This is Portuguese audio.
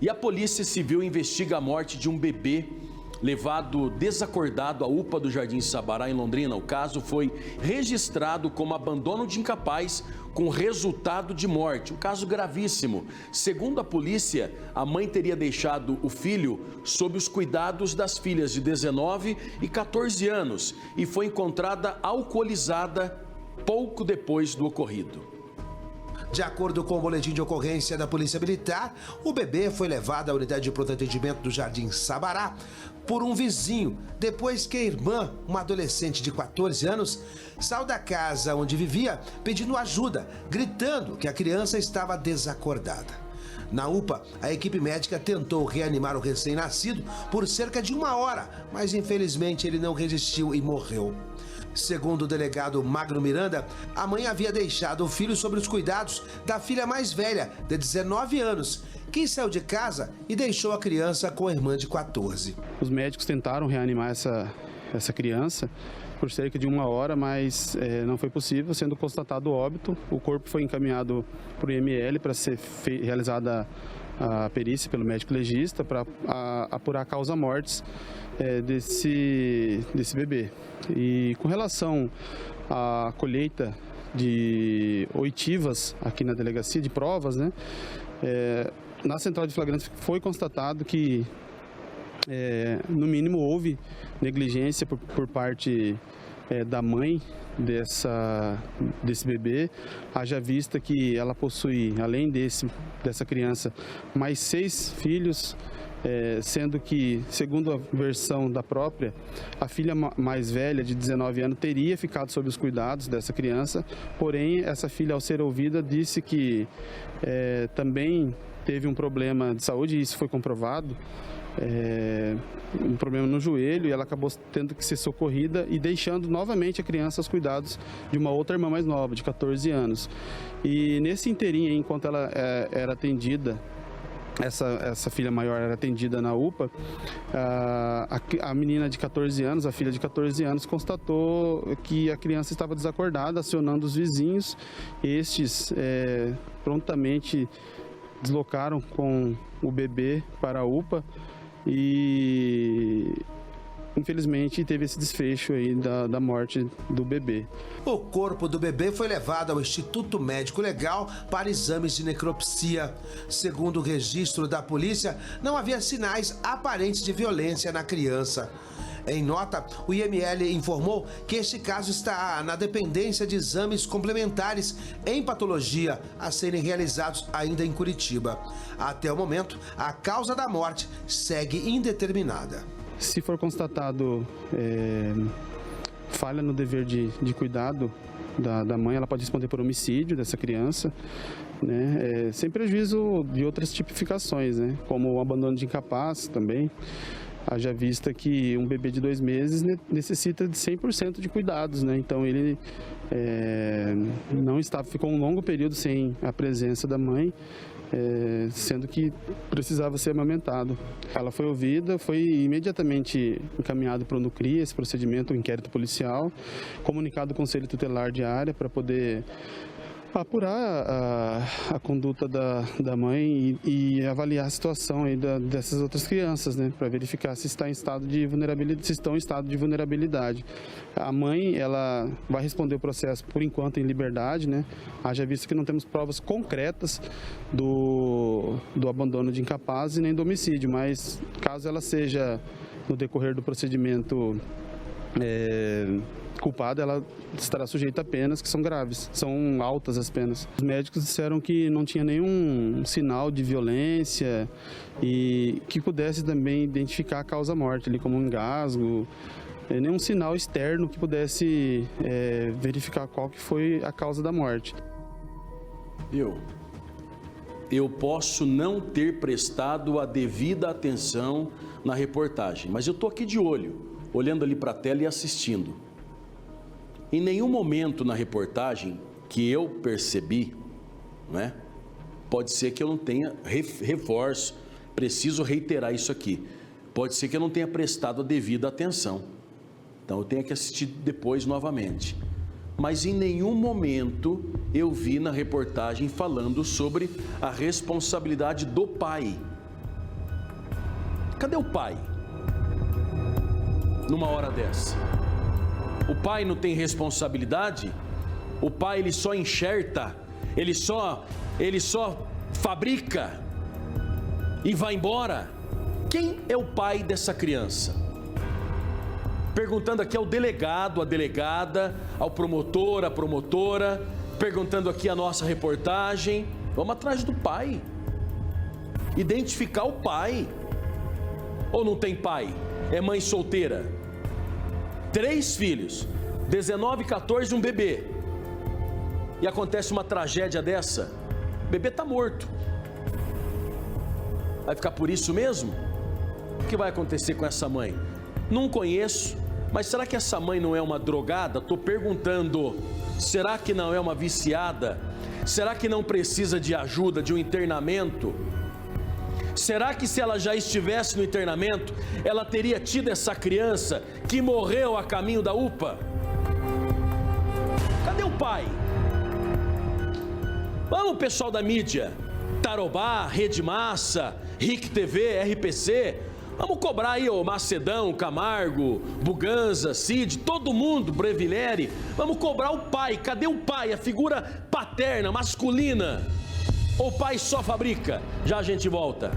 E a Polícia Civil investiga a morte de um bebê levado desacordado à UPA do Jardim Sabará, em Londrina. O caso foi registrado como abandono de incapaz com resultado de morte. Um caso gravíssimo. Segundo a polícia, a mãe teria deixado o filho sob os cuidados das filhas de 19 e 14 anos e foi encontrada alcoolizada pouco depois do ocorrido. De acordo com o boletim de ocorrência da Polícia Militar, o bebê foi levado à unidade de pronto atendimento do Jardim Sabará por um vizinho, depois que a irmã, uma adolescente de 14 anos, saiu da casa onde vivia pedindo ajuda, gritando que a criança estava desacordada. Na UPA, a equipe médica tentou reanimar o recém-nascido por cerca de 1 hora, mas infelizmente ele não resistiu e morreu. Segundo o delegado Magno Miranda, a mãe havia deixado o filho sob os cuidados da filha mais velha, de 19 anos, que saiu de casa e deixou a criança com a irmã de 14. Os médicos tentaram reanimar essa criança por cerca de 1 hora, mas não foi possível, sendo constatado o óbito. O corpo foi encaminhado para o IML para ser realizada a perícia pelo médico legista para apurar a causa-mortes desse bebê. E com relação à colheita de oitivas aqui na delegacia, de provas, né, na central de flagrantes foi constatado que, no mínimo, houve negligência por parte da mãe desse bebê, haja vista que ela possui, além dessa criança, mais 6 filhos, sendo que, segundo a versão da própria, a filha mais velha, de 19 anos, teria ficado sob os cuidados dessa criança, porém, essa filha, ao ser ouvida, disse que também teve um problema de saúde, e isso foi comprovado, um problema no joelho, e ela acabou tendo que ser socorrida e deixando novamente a criança aos cuidados de uma outra irmã mais nova, de 14 anos. E nesse inteirinho, enquanto ela era atendida, essa filha maior era atendida na UPA, a menina de 14 anos, a filha de 14 anos, constatou que a criança estava desacordada, acionando os vizinhos. Estes prontamente deslocaram com o bebê para a UPA e, infelizmente, teve esse desfecho aí da morte do bebê. O corpo do bebê foi levado ao Instituto Médico Legal para exames de necropsia. Segundo o registro da polícia, não havia sinais aparentes de violência na criança. Em nota, o IML informou que este caso está na dependência de exames complementares em patologia a serem realizados ainda em Curitiba. Até o momento, a causa da morte segue indeterminada. Se for constatado falha no dever de cuidado da mãe, ela pode responder por homicídio dessa criança, né, sem prejuízo de outras tipificações, né, como o abandono de incapaz também. Haja vista que um bebê de 2 meses necessita de 100% de cuidados, né? Então ele ficou um longo período sem a presença da mãe, sendo que precisava ser amamentado. Ela foi ouvida, foi imediatamente encaminhado para o NUCRI, esse procedimento, o inquérito policial, comunicado ao Conselho Tutelar de área para poder apurar a conduta da mãe e avaliar a situação aí dessas outras crianças, né, para verificar se estão em estado de vulnerabilidade. A mãe, ela vai responder o processo por enquanto em liberdade, né, haja visto que não temos provas concretas do abandono de incapaz e nem do homicídio, mas caso ela seja, no decorrer do procedimento, culpada, ela estará sujeita a penas que são graves, são altas as penas. Os médicos disseram que não tinha nenhum sinal de violência e que pudesse também identificar a causa-morte, ali como um engasgo, nenhum sinal externo que pudesse verificar qual que foi a causa da morte. Eu posso não ter prestado a devida atenção na reportagem, mas eu estou aqui de olho, olhando ali para a tela e assistindo. Em nenhum momento na reportagem que eu percebi, né, pode ser que eu não tenha, reforço, preciso reiterar isso aqui, pode ser que eu não tenha prestado a devida atenção, então eu tenho que assistir depois novamente. Mas em nenhum momento eu vi na reportagem falando sobre a responsabilidade do pai. Cadê o pai? Numa hora dessa. O pai não tem responsabilidade? O pai, ele só enxerta, ele só fabrica e vai embora. Quem é o pai dessa criança? Perguntando aqui ao delegado, à delegada, ao promotor, à promotora, perguntando aqui a nossa reportagem. Vamos atrás do pai. Identificar o pai. Ou não tem pai? É mãe solteira. 3 filhos, 19, 14, um bebê. E acontece uma tragédia dessa, o bebê está morto. Vai ficar por isso mesmo? O que vai acontecer com essa mãe? Não conheço, mas será que essa mãe não é uma drogada? Estou perguntando, será que não é uma viciada? Será que não precisa de ajuda, de um internamento? Será que se ela já estivesse no internamento, ela teria tido essa criança que morreu a caminho da UPA? Cadê o pai? Vamos, pessoal da mídia, Tarobá, Rede Massa, RIC TV, RPC, vamos cobrar aí o Macedão, Camargo, Buganza, Cid, todo mundo, Brevileri, vamos cobrar o pai. Cadê o pai, a figura paterna, masculina? Ou o pai só fabrica? Já a gente volta.